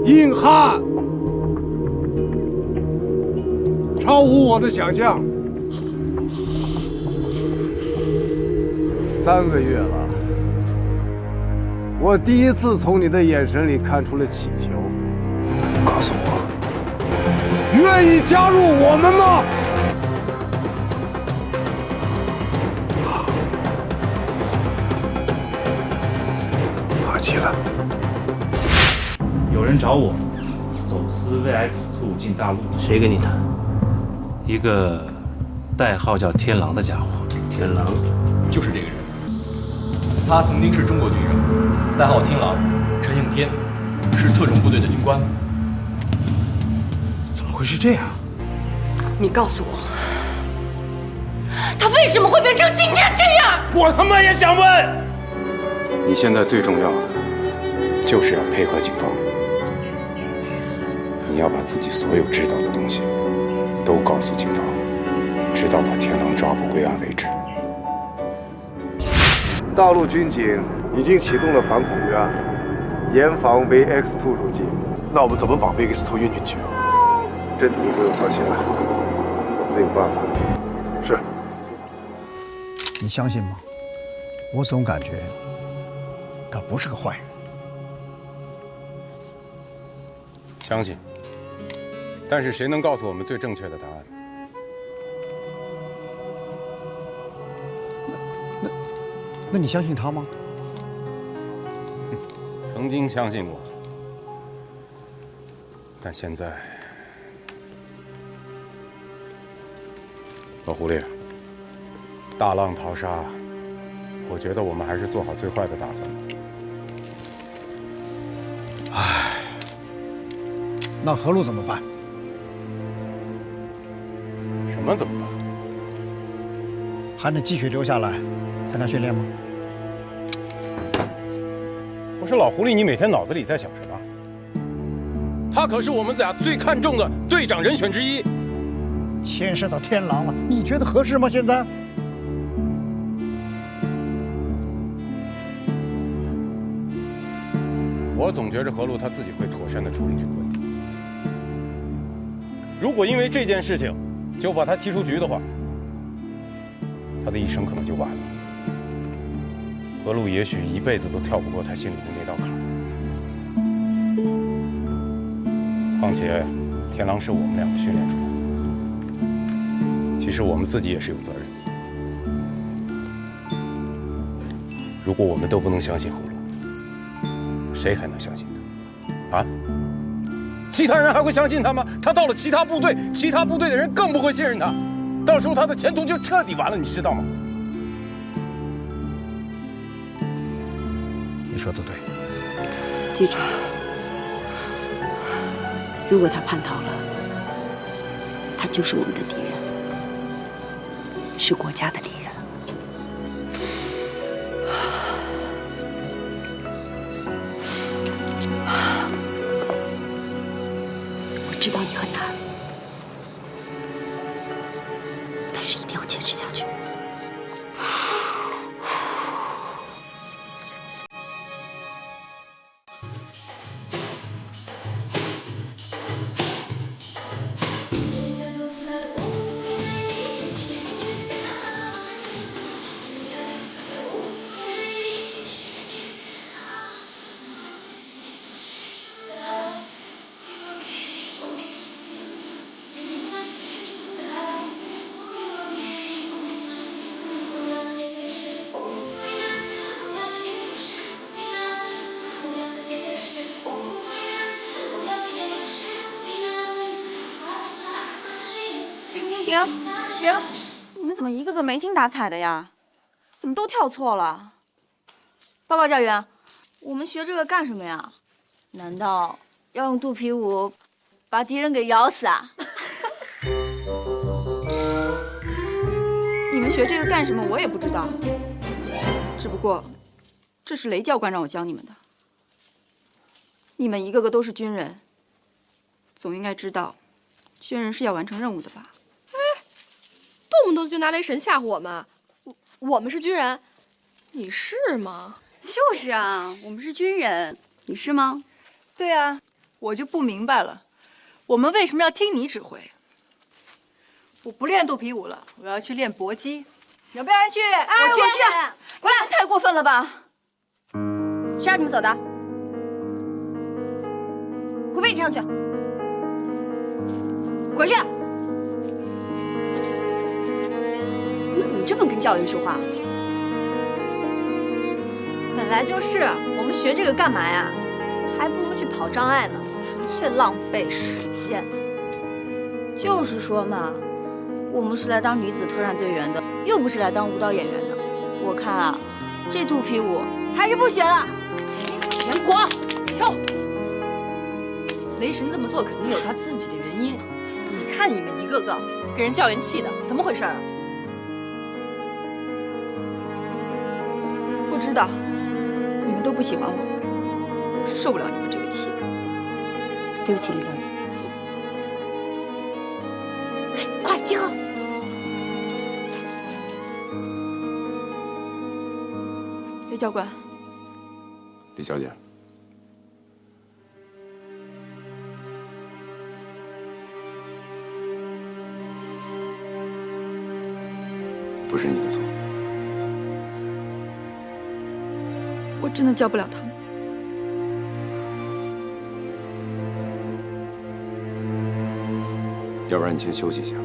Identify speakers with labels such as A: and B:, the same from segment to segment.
A: 硬汉，超乎我的想象。3个月了，我第一次从你的眼神里看出了乞求。告诉我，愿意加入我们吗？好极了。
B: 有人找我，走私 VX2进大陆。
C: 谁跟你谈？
B: 一个代号叫天狼的家伙。
C: 天狼，
D: 就是这个人。他曾经是中国军人，代号天狼，陈应天，是特种部队的军官。
A: 怎么会是这样？
E: 你告诉我，他为什么会变成今天这样？
A: 我他妈也想问。
F: 你现在最重要的就是要配合警方，你要把自己所有知道的东西都告诉警方，直到把天狼抓捕归案为止。
A: 大陆军警已经启动了反恐预案，严防 VX2 入境。那我们怎么把 VX2 运进去？这你不用操心了，我自有办法。是。
G: 你相信吗？我总感觉他不是个坏人。
F: 相信，但是谁能告诉我们最正确的答案？
G: 那你相信他吗？
F: 曾经相信过，但现在，老狐狸，大浪淘沙，我觉得我们还是做好最坏的打算吧。
G: 唉，那何路怎么办？
F: 什么怎么办？
G: 还能继续留下来参加训练吗？
F: 我说老狐狸，你每天脑子里在想什么？他可是我们俩最看重的队长人选之一。
G: 牵涉到天狼了，你觉得合适吗？现在？
F: 我总觉着何路他自己会妥善地处理这个问题。如果因为这件事情就把他踢出局的话，他的一生可能就完了。何路也许一辈子都跳不过他心里的那道坎。况且，天狼是我们两个训练出来的，其实我们自己也是有责任的。如果我们都不能相信何路，谁还能相信他？啊？其他人还会相信他吗？他到了其他部队，其他部队的人更不会信任他，到时候他的前途就彻底完了，你知道吗？
G: 你说的对。
E: 记住，如果他叛逃了，他就是我们的敌人，是国家的敌人。我知道你很难，但是一定要坚持下去。
H: 停！你们怎么一个个没精打采的呀？怎么都跳错了？报告教员，我们学这个干什么呀？难道要用肚皮舞把敌人给咬死啊？
I: 你们学这个干什么？我也不知道。只不过，这是雷教官让我教你们的。你们一个个都是军人，总应该知道军人是要完成任务的吧？
C: 动不动就拿雷神吓唬我们。我们是军人，你是吗？
H: 就是啊，我们是军人，你是吗？
J: 对啊，我就不明白了，我们为什么要听你指挥？我不练肚皮舞了，我要去练搏击。有没有人去？
H: 哎，我去，过来，太过分了吧？谁让你们走的？给我位置上去，回去。你们怎么这么跟教员说话？本来就是，我们学这个干嘛呀？还不如去跑障碍呢，纯粹浪费时间。就是说嘛，我们是来当女子特战队员的，又不是来当舞蹈演员的。我看啊，这肚皮舞还是不学了。全国收。
J: 雷神这么做肯定有他自己的原因。你看你们一个个给人教员气的，怎么回事啊？
I: 不知道，你们都不喜欢我，我是受不了你们这个气的。
E: 对不起，李教练。快集合！
I: 雷教官，
F: 李小姐，不是你的错。
I: 我真的教不了他们。
F: 要不然你先休息一下。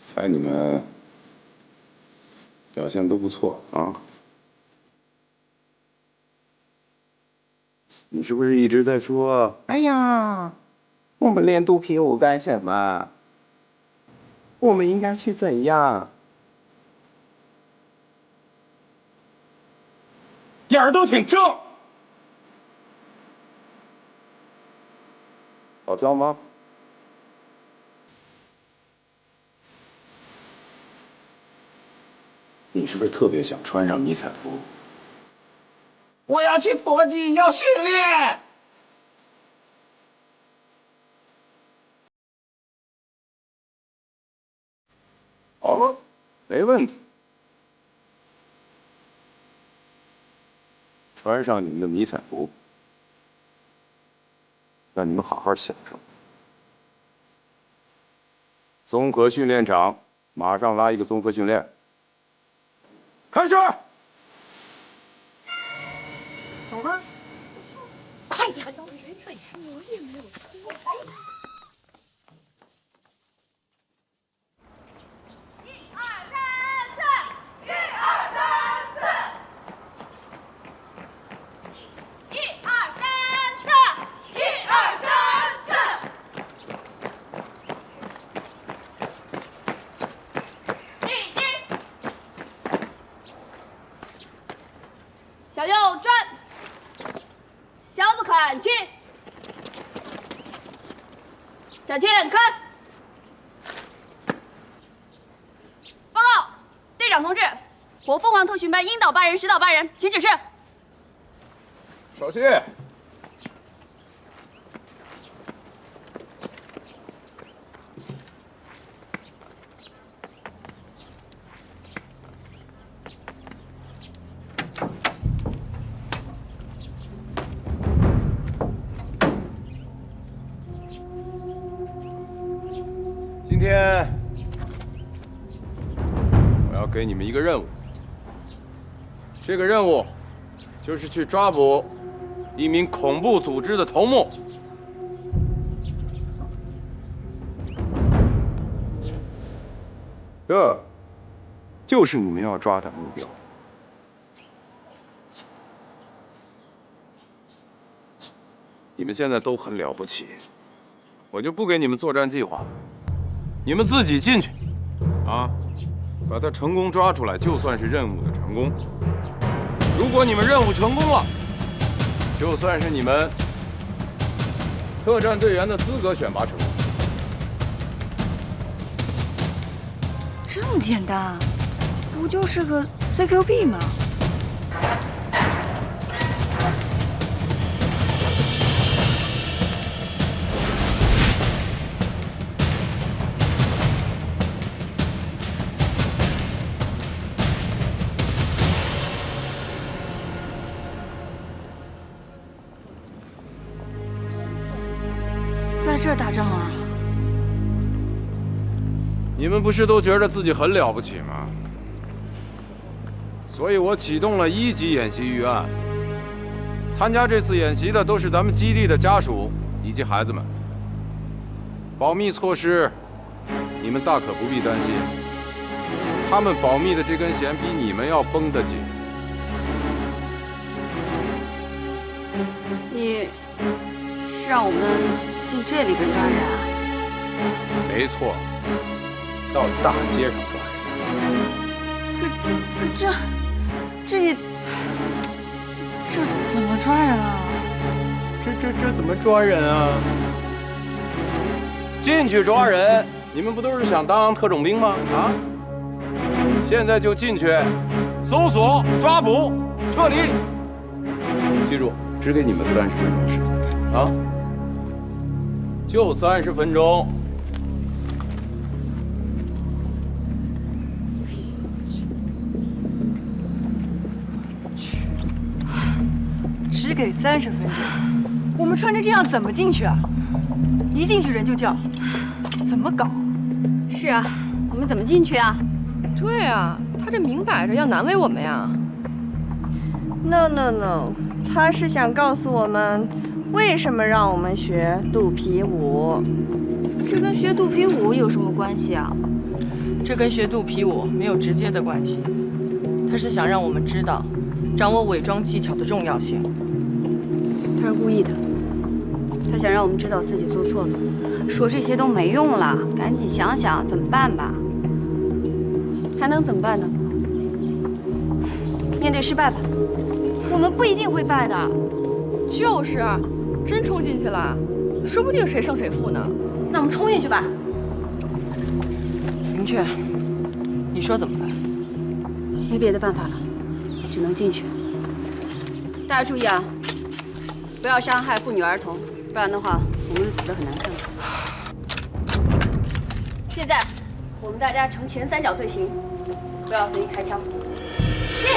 F: 猜你们表现都不错啊。你是不是一直在说，哎呀，我们练肚皮舞干什么？我们应该去怎样？眼儿都挺正，好教吗？你是不是特别想穿上迷彩服？我要去搏击，要训练。好了，没问题。穿上你们的迷彩服，让你们好好享受。综合训练场，马上拉一个综合训练。开始。走吧，
C: 快点！我也没有错。
H: 小右转，小左看齐，向前看。报告，队长同志，火凤凰特训班应导8人，实导8人，请指示。
F: 稍息。今天我要给你们一个任务，这个任务就是去抓捕一名恐怖组织的头目。这就是你们要抓的目标。你们现在都很了不起，我就不给你们作战计划了。你们自己进去，啊，把他成功抓出来，就算是任务的成功。如
K: 果你们任务成功了，就算是你们特战队员的资格选拔成功。
H: 这么简单，不就是个 CQB 吗？在这打仗啊？
K: 你们不是都觉得自己很了不起吗？所以我启动了1级演习预案。参加这次演习的都是咱们基地的家属以及孩子们。保密措施，你们大可不必担心。他们保密的这根弦比你们要绷得紧。
E: 你是让我们进这里边抓人啊？
K: 没错，到大街上抓人。
H: 可这怎么抓人啊？
K: 这怎么抓人啊？进去抓人，你们不都是想当特种兵吗？啊！现在就进去，搜索、抓捕、撤离。记住，只给你们30分钟时间啊！就30分钟。
J: 只给30分钟，我们穿成这样怎么进去啊？一进去人就叫，怎么搞？
E: 是啊，我们怎么进去啊？
C: 对啊，他这明摆着要难为我们呀。
H: No， 他是想告诉我们，为什么让我们学肚皮舞？这跟学肚皮舞有什么关系啊？
I: 这跟学肚皮舞没有直接的关系，他是想让我们知道，掌握伪装技巧的重要性。
E: 他是故意的，他想让我们知道自己做错了。说这些都没用了，赶紧想想怎么办吧。还能怎么办呢？面对失败吧。
H: 我们不一定会败的。
C: 就是，真冲进去了，说不定谁胜谁负呢。
E: 那我们冲进去吧。
I: 明确，你说怎么办？
E: 没别的办法了，只能进去。大家注意啊，不要伤害妇女儿童，不然的话，我们会死得很难看。现在，我们大家呈前3角队形，不要随意开枪。进！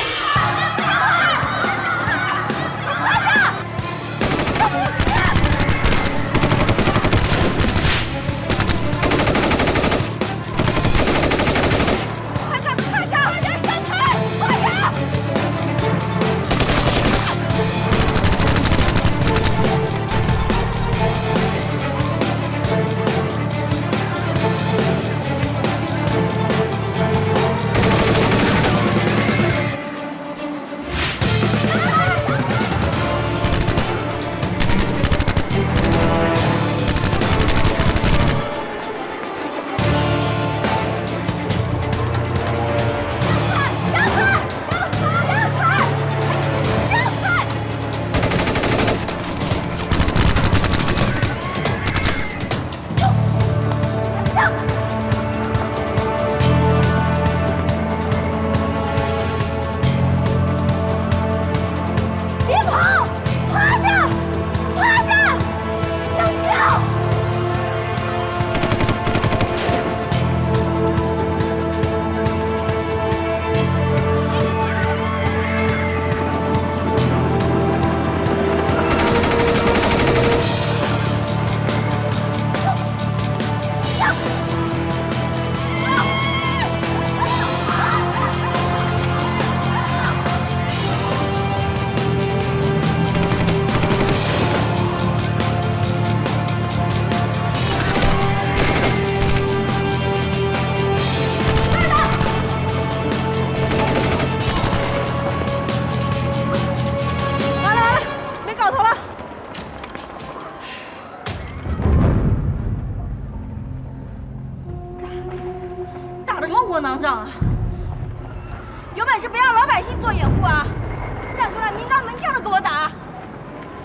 H: 样跟我打？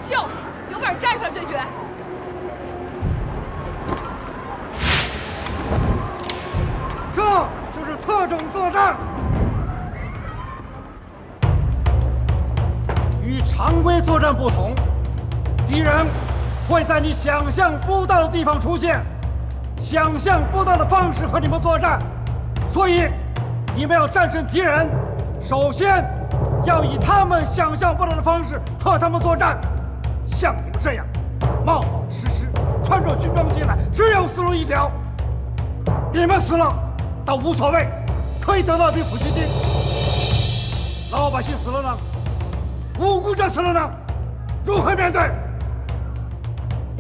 C: 就是，有本事站出来对决！
G: 这就是特种作战，与常规作战不同，敌人会在你想象不到的地方出现，想象不到的方式和你们作战，所以你们要战胜敌人，首先要以他们想象不到的方式和他们作战。像你们这样冒冒失失穿着军装进来，只有死路一条。你们死了倒无所谓，可以得到一笔抚恤金。老百姓死了呢，无辜者死了呢，如何面对？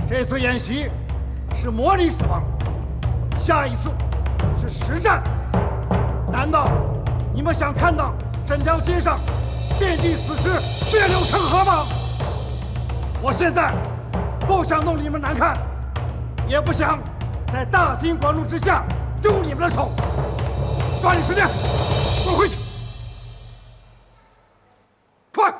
G: 这次演习是模拟死亡，下一次是实战。难道你们想看到整条街上遍地死尸，血流成河吗？我现在不想弄你们难看，也不想在大庭广众之下丢你们的丑。抓紧时间，滚回去！快！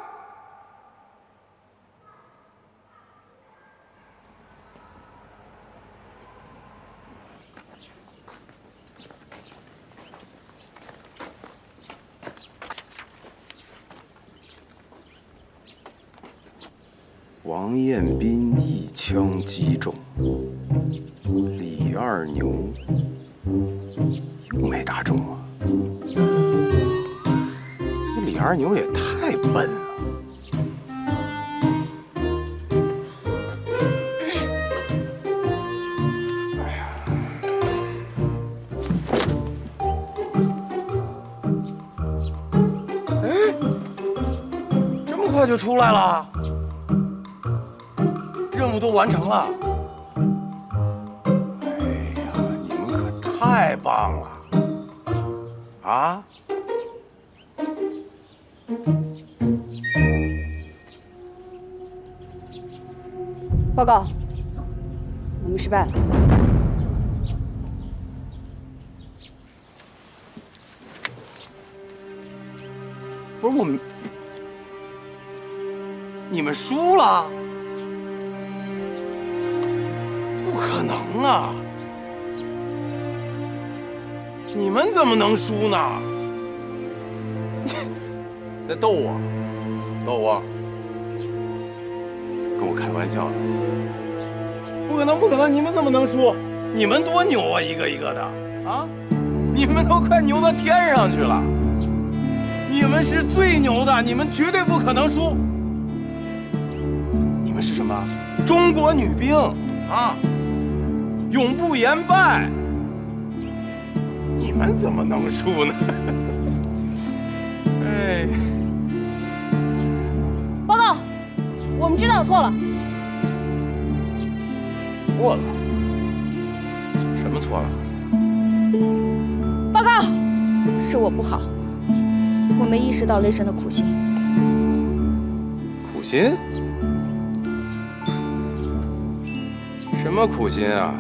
F: 王彦斌一枪击中，李二牛又没打中啊！这李二牛也太笨了。哎呀！哎，这么快就出来了？任务都完成了。哎呀，你们可太棒了！啊？
E: 报告，我们失败了。
F: 不是我们，你们输了？不可能啊！你们怎么能输呢？在逗我，逗我，跟我开玩笑呢？不可能，不可能！你们怎么能输？你们多牛啊，一个一个的啊！你们都快牛到天上去了！你们是最牛的，你们绝对不可能输！你们是什么？中国女兵啊！永不言败，你们怎么能输呢？哎，
H: 报告，我们知道错了。
F: 错了？什么错了？
H: 报告，是我不好，我没意识到雷神的苦心。
F: 苦心？什么苦心啊？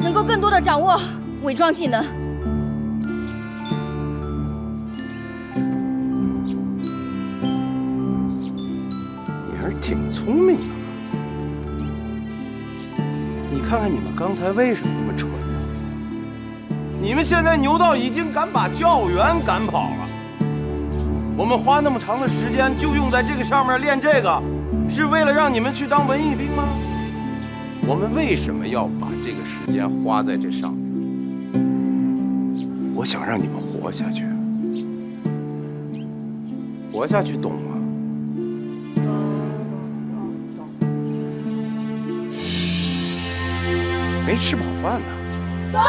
H: 能够更多的掌握伪装技能。
F: 你还是挺聪明的。你看看你们刚才为什么那么蠢呢？你们现在牛到已经敢把教员赶跑了。我们花那么长的时间就用在这个上面练这个，是为了让你们去当文艺兵吗？我们为什么要把这个时间花在这上面？我想让你们活下去，活下去，懂吗？没吃饱饭呢。
C: 懂。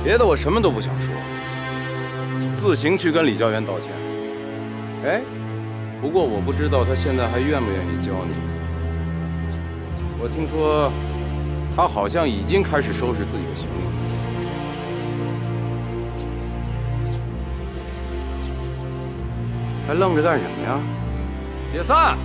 F: 别的我什么都不想说，自行去跟李教员道歉。哎。不过我不知道他现在还愿不愿意教你。我听说，他好像已经开始收拾自己的行李。还愣着干什么呀？解散！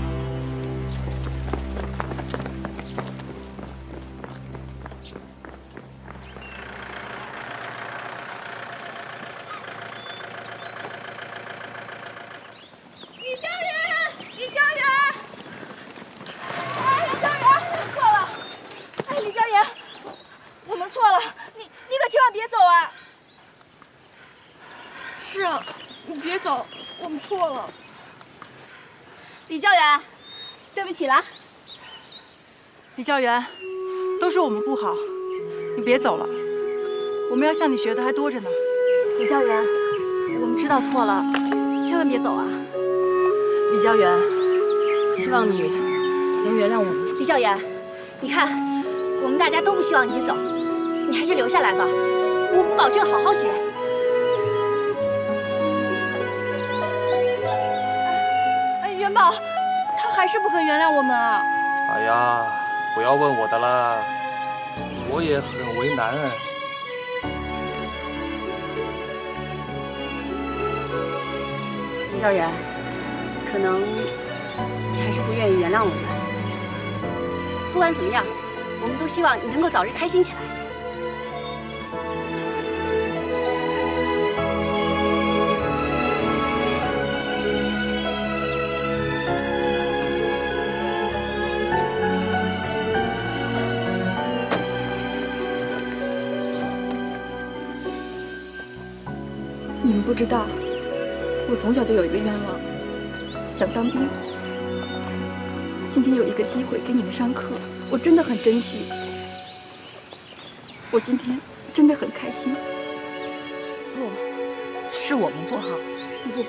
C: 是啊，你别走，我们错了。
E: 李教员，对不起了。
J: 李教员，都是我们不好，你别走了，我们要向你学的还多着呢。
E: 李教员，我们知道错了，千万别走啊！
I: 李教员，希望你能原谅我们。
E: 李教员，你看，我们大家都不希望你走，你还是留下来吧，我们保证好好学。
H: 哎，元宝，他还是不肯原谅我们啊！
D: 哎呀，不要问我的了，我也很为难。
E: 李教员，可能你还是不愿意原谅我们。不管怎么样，我们都希望你能够早日开心起来。
L: 你们不知道，我从小就有一个愿望，想当兵。今天有一个机会给你们上课，我真的很珍惜。我今天真的很开心。
I: 不，是我们不好。
L: 不，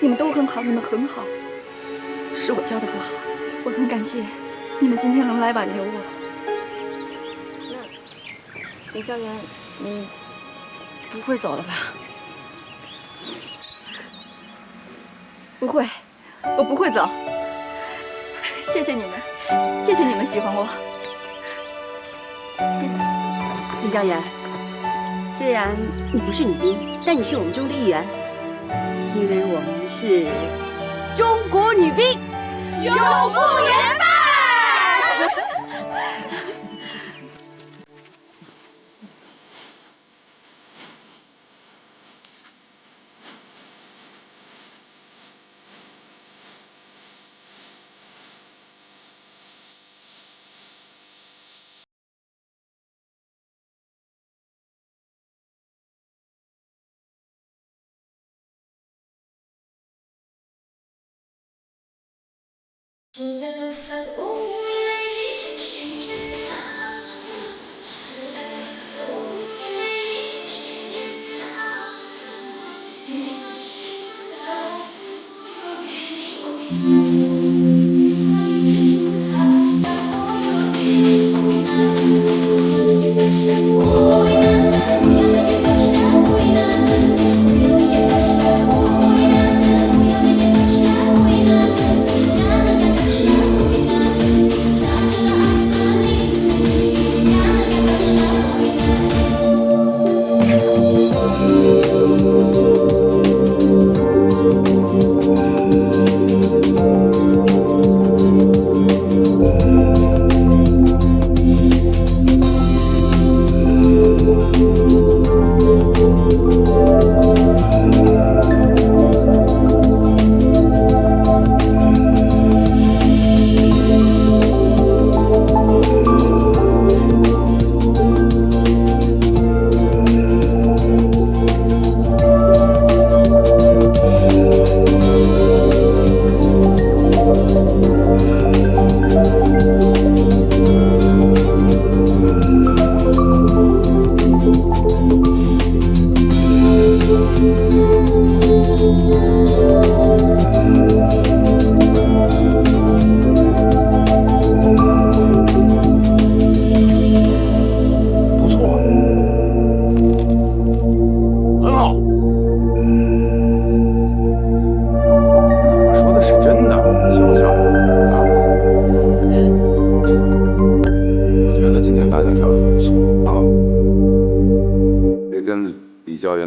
L: 你们都很好，你们很好，是我教的不好。我很感谢你们今天能来挽留我。
E: 李教员，你不会走了吧？
L: 不会，我不会走。谢谢你们，谢谢你们喜欢我。
E: 李教员，虽然你不是女兵，但你是我们中的一员，因为我们是中国女兵，永不言败。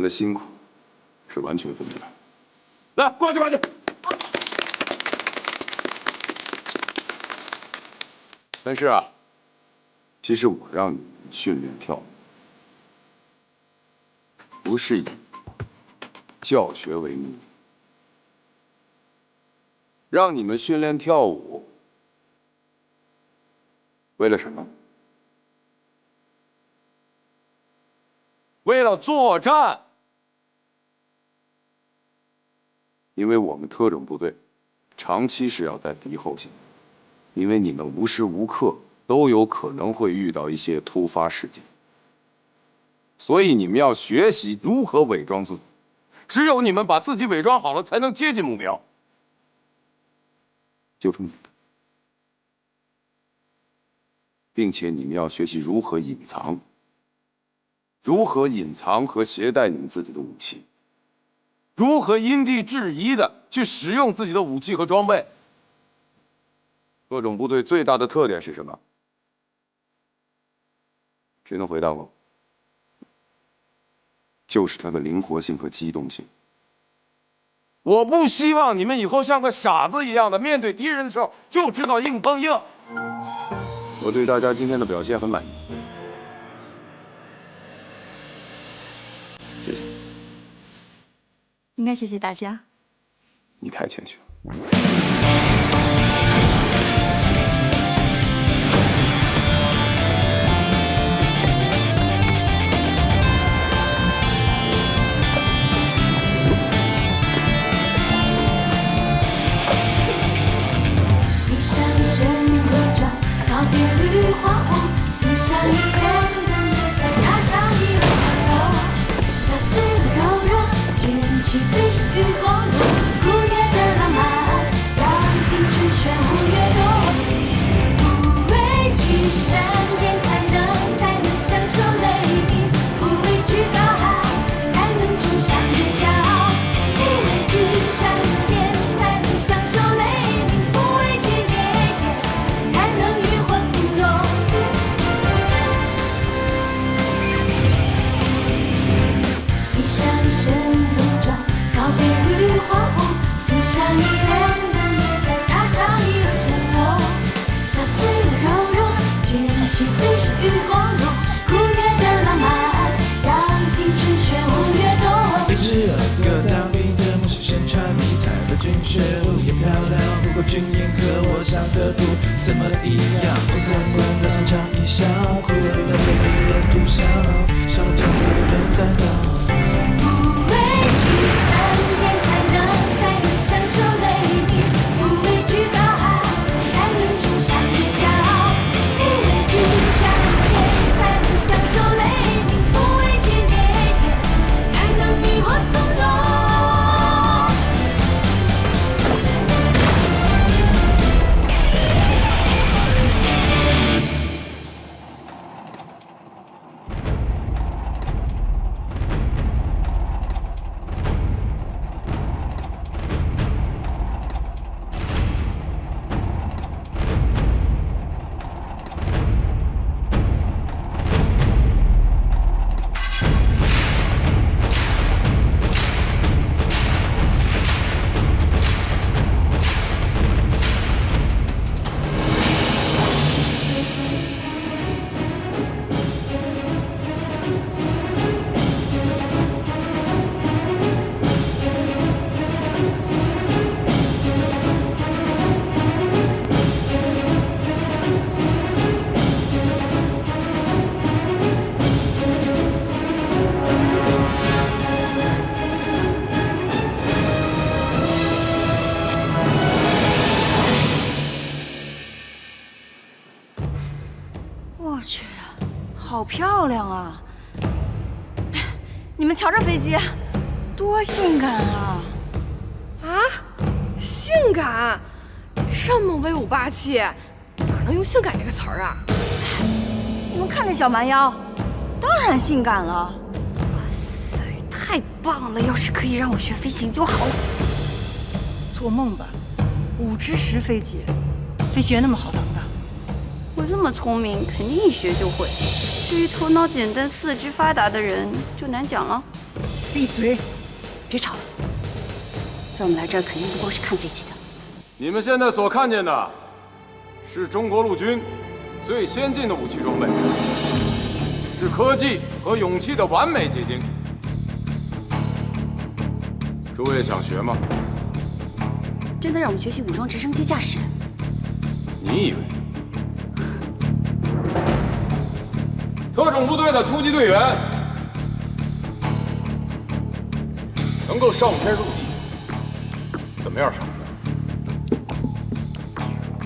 K: 的辛苦是完全分开。来，过去，过去。但是啊，其实我让你训练跳舞，不是以教学为目的，让你们训练跳舞，为了什么？为了作战。因为我们特种部队长期是要在敌后性，因为你们无时无刻都有可能会遇到一些突发事件，所以你们要学习如何伪装自己。只有你们把自己伪装好了，才能接近目标。就这么，并且你们要学习如何隐藏，如何隐藏和携带你们自己的武器，如何因地制宜的去使用自己的武器和装备。特种部队最大的特点是什么？谁能回答我？就是它的灵活性和机动性。我不希望你们以后像个傻子一样的面对敌人的时候就知道硬碰硬。我对大家今天的表现很满意，谢谢。
L: 应该谢谢大家。
K: 你太谦虚了。
M: 军营和我上的路怎么一样？空空的城墙一笑，哭了的泪滴了独笑，笑了就没人担当。不畏惧上天，才能享受雷鸣；不畏惧高海，才能冲上云霄；不畏惧上天，才能享受雷鸣；不畏惧烈焰，才能与我从容。
H: 我去，好漂亮啊！你们瞧这飞机，多性感啊！
C: 啊，性感，这么威武霸气，哪能用性感这个词儿啊？
H: 你们看这小蛮腰，当然性感了。哇塞，太棒了！要是可以让我学飞行就好了。
J: 做梦吧，5只10飞机，飞行员那么好当的？
E: 我这么聪明，肯定一学就会。至于头脑简单、四肢发达的人，就难讲了。
J: 闭嘴，
E: 别吵了。让我们来这儿，肯定不光是看飞机的。
K: 你们现在所看见的，是中国陆军最先进的武器装备，是科技和勇气的完美结晶。诸位想学吗？
E: 真的让我们学习武装直升机驾驶？
K: 你以为？特种部队的突击队员能够上天入地，
F: 怎么样上课？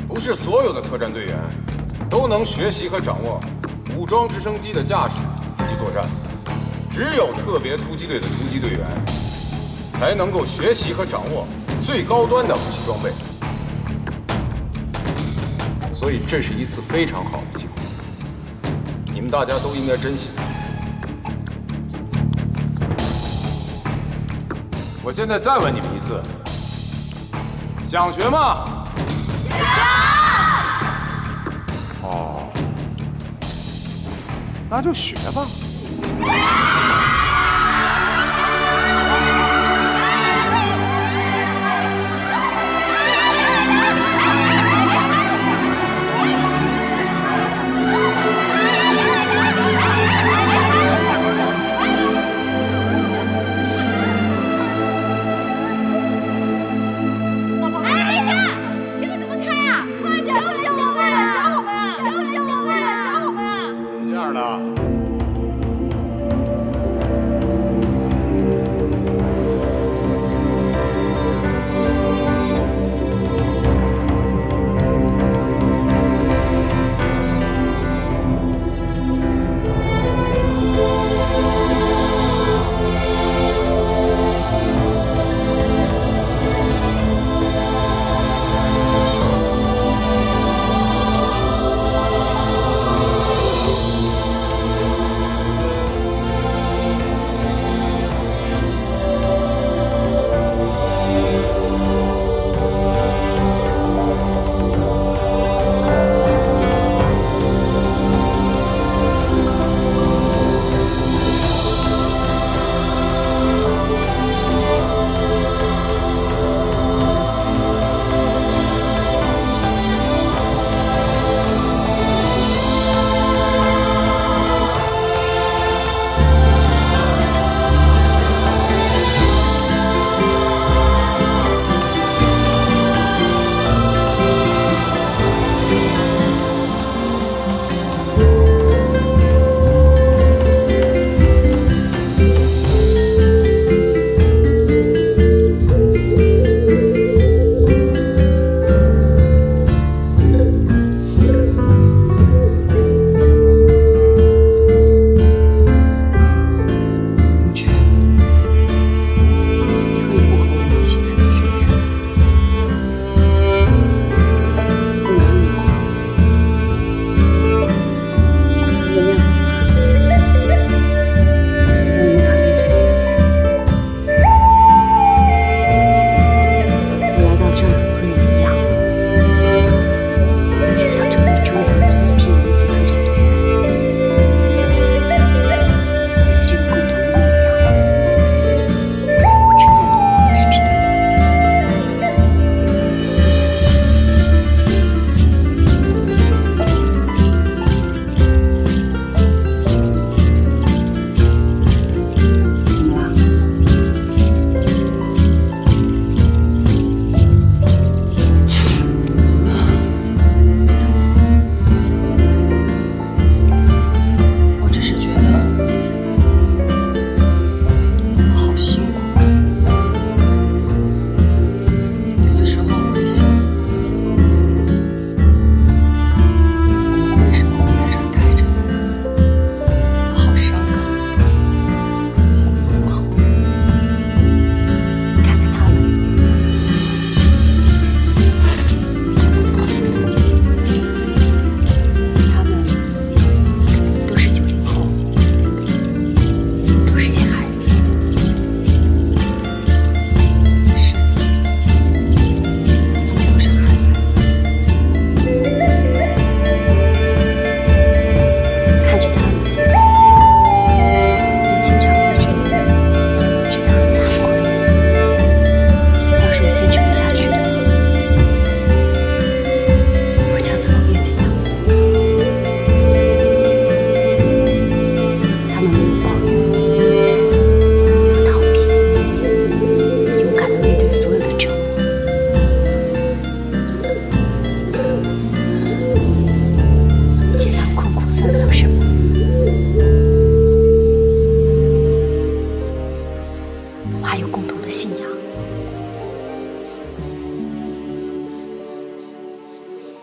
F: 不是所有的特战队员都能学习和掌握武装直升机的驾驶以及作战，只有特别突击队的突击队员才能够学习和掌握最高端的武器装备。所以这是一次非常好的机会，你们大家都应该珍惜才好。我现在再问你们一次，想学吗？
M: 想。
F: 哦，那就学吧。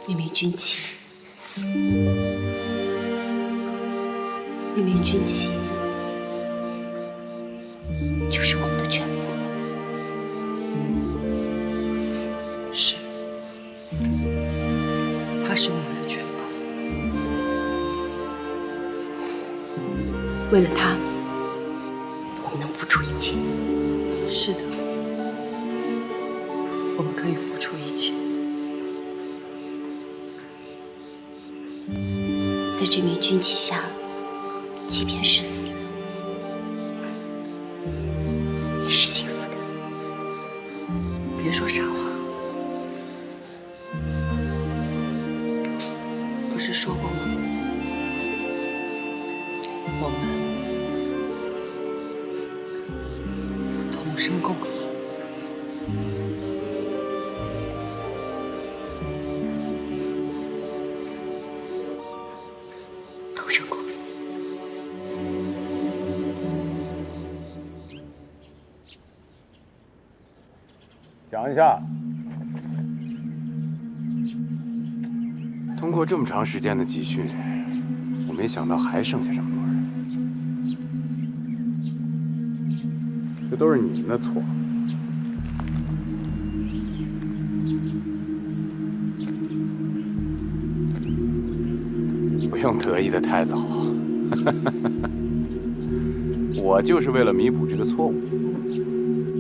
E: 因为军旗，因为军旗就是我们的全部。是，它是我们的全部。为了它，我们能付出一切。是的，我们可以付出一切。在这面军旗下，即便是死，也是幸福的。别说傻话，不是说过吗？我们同生共死。同生共死。
K: 讲一下。通过这么长时间的集训，我没想到还剩下这么多人。这都是你们的错。不用得意的太早。我就是为了弥补这个错误，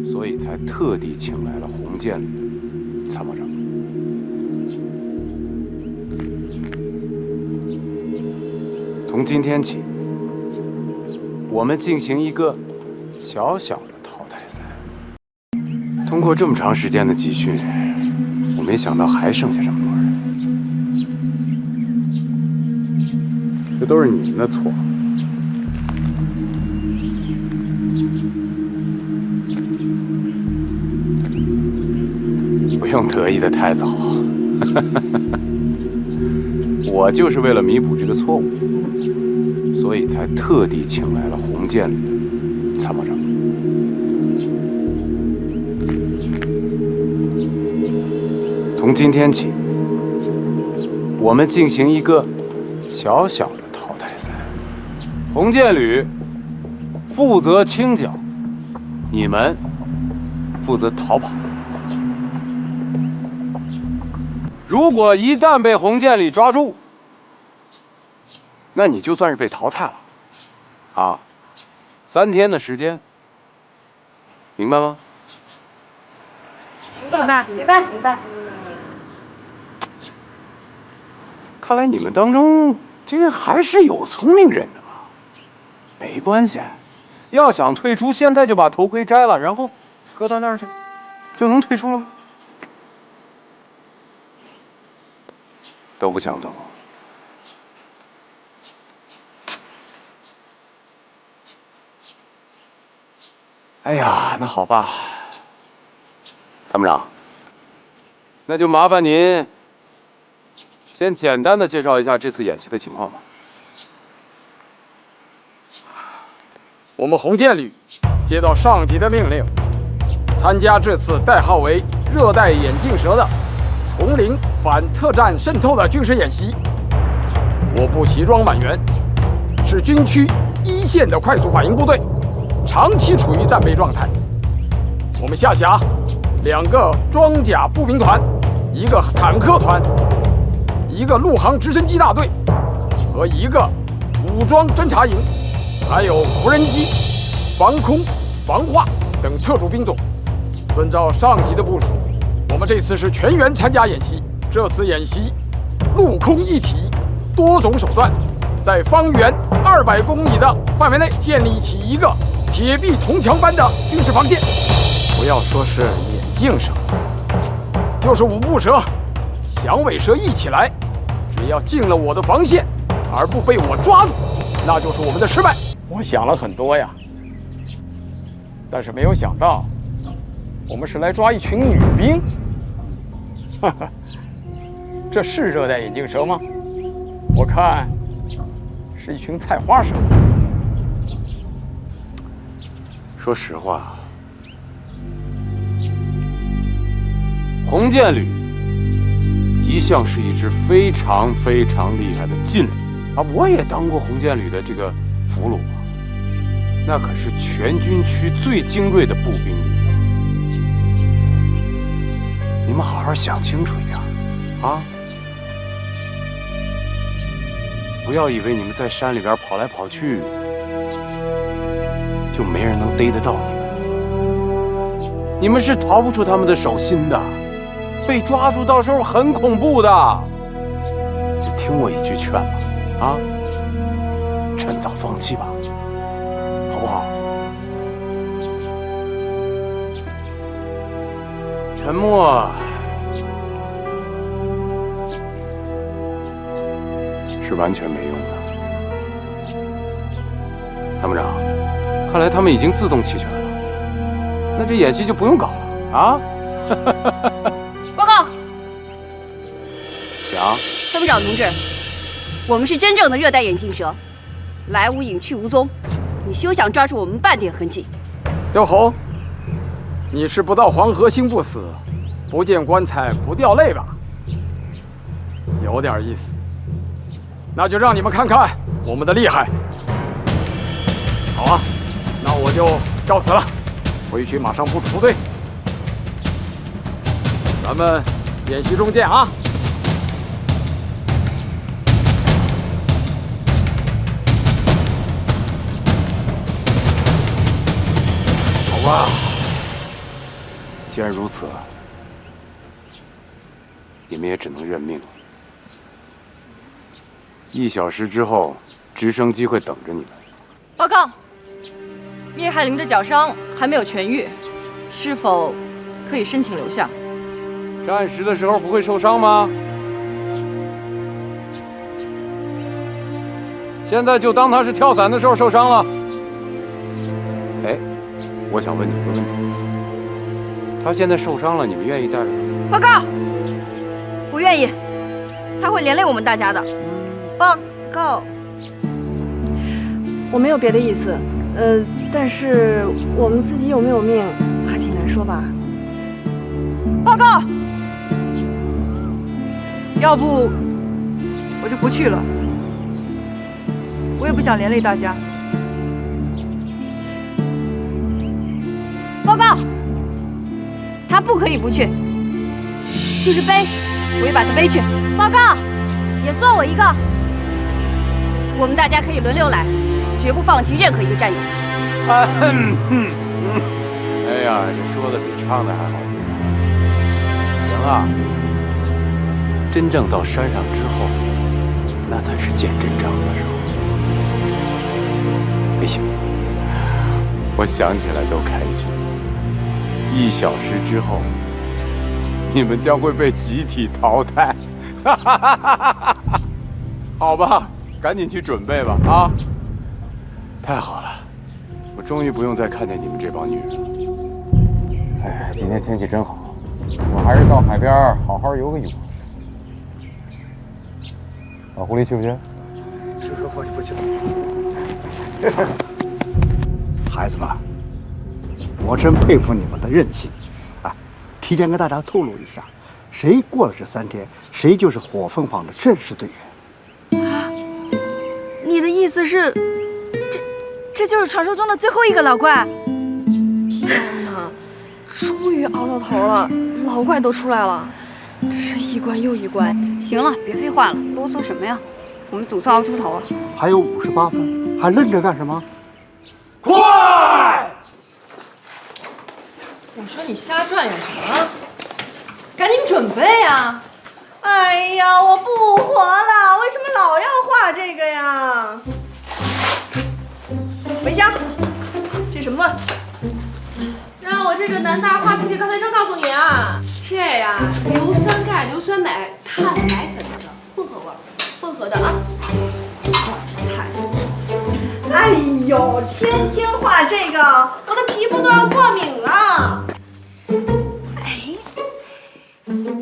K: 所以才特地请来了红箭旅参谋长。从今天起，我们进行一个小小的淘汰赛。通过这么长时间的集训，我没想到还剩下这么多人。这都是你们的错。不用得意的太早。我就是为了弥补这个错误，所以才特地请来了红箭旅参谋长。从今天起，我们进行一个小小的淘汰赛。红箭旅负责清剿，你们负责逃跑。如果一旦被红箭旅抓住，那你就算是被淘汰了，啊，3天的时间，明白吗？
E: 明白，明白，明白。
K: 看来你们当中这还是有聪明人的嘛。没关系，要想退出，现在就把头盔摘了，然后搁到那儿去，就能退出了吗？都不想走。哎呀，那好吧，参谋长，那就麻烦您先简单的介绍一下这次演习的情况吧。
N: 我们红箭旅接到上级的命令，参加这次代号为“热带眼镜蛇”的丛林反特战渗透的军事演习。我部齐装满员，是军区一线的快速反应部队，长期处于战备状态。我们下辖2个装甲步兵团、1个坦克团、1个陆航直升机大队和1个武装侦察营，还有无人机、防空、防化等特种兵种。遵照上级的部署，我们这次是全员参加演习。这次演习陆空一体，多种手段，在方圆200公里的范围内建立起一个铁壁铜墙般的军事防线。不要说是眼镜蛇，就是五步蛇、响尾蛇一起来，只要进了我的防线而不被我抓住，那就是我们的失败。我想了很多呀，但是没有想到我们是来抓一群女兵。哈哈，这是热带眼镜蛇吗？我看是一群菜花蛇。
K: 说实话，红箭旅一向是一支非常非常厉害的劲旅啊！我也当过红箭旅的这个俘虏啊，那可是全军区最精锐的步兵旅啊！你们好好想清楚一点啊！不要以为你们在山里边跑来跑去，就没人能逮得到你们。你们是逃不出他们的手心的，被抓住到时候很恐怖的。就听我一句劝吧，啊，趁早放弃吧，好不好？沉默是完全没用的。参谋长，看来他们已经自动弃权了。那这演习就不用搞了啊！
E: 报告，
K: 讲，
E: 参谋长同志，我们是真正的热带眼镜蛇，来无影去无踪，你休想抓住我们半点痕迹。
N: 刘侯，你是不到黄河心不死，不见棺材不掉泪吧？有点意思，那就让你们看看我们的厉害。好啊，那我就告辞了。回去马上部署部队，咱们演习中见啊！
K: 好吧，既然如此，你们也只能认命了。1小时之后，直升机会等着你们。
I: 报告。聂海林的脚伤还没有痊愈，是否可以申请留下？
K: 战时的时候不会受伤吗？现在就当他是跳伞的时候受伤了。哎，我想问你个问题：他现在受伤了，你们愿意带着他？
H: 报告，不愿意，他会连累我们大家的。报告，
L: 我没有别的意思，但是我们自己有没有命还挺难说吧。
J: 报告，要不我就不去了，我也不想连累大家。
E: 报告，他不可以不去，就是背，我也把他背去。报告，也算我一个。我们大家可以轮流来，绝不放弃任何一个战友。
K: 哎呀，这说的比唱的还好听。行啊，真正到山上之后，那才是见真章的时候。哎呀，我想起来都开心。1小时之后，你们将会被集体淘汰。好吧，赶紧去准备吧啊！太好了。我终于不用再看见你们这帮女人了。哎，今天天气真好，我还是到海边好好游个泳。老狐狸去不去？
G: 吃喝喝就不去了。孩子们，我真佩服你们的韧性。啊，提前跟大家透露一下，谁过了这3天，谁就是火凤凰的正式队员。
H: 啊，你的意思是？这就是传说中的最后一个老怪。
C: 天哪，终于熬到头了，老怪都出来了，这一关又一关。
E: 行了，别废话了，啰嗦什么呀？我们总算熬出头了。
G: 还有58分，还愣着干什么？快！
I: 我说你瞎转悠什么？赶紧准备啊！
H: 哎呀，我不活了！为什么老要画这个呀？蚊香，这什么味？
C: 让我这个南大化学系高材生告诉你啊，这呀，硫酸钙、硫酸镁、碳锰粉的混合味，混合的啊。
H: 哎呦，天天画这个，我的皮肤都要过敏了。哎，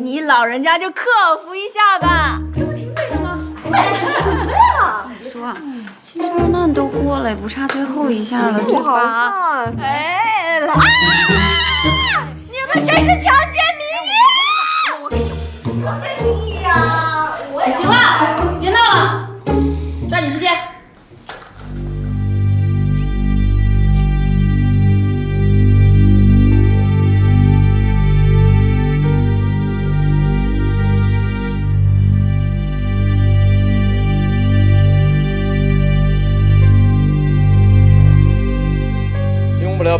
H: 你老人家就克服一下吧，这不挺美的吗？美什么呀？
O: 说啊，其实那都过了，也不差最后一下了，对
H: 不好
O: 吧？
H: 看。哎，啊！你们真是强奸民意！强奸民意！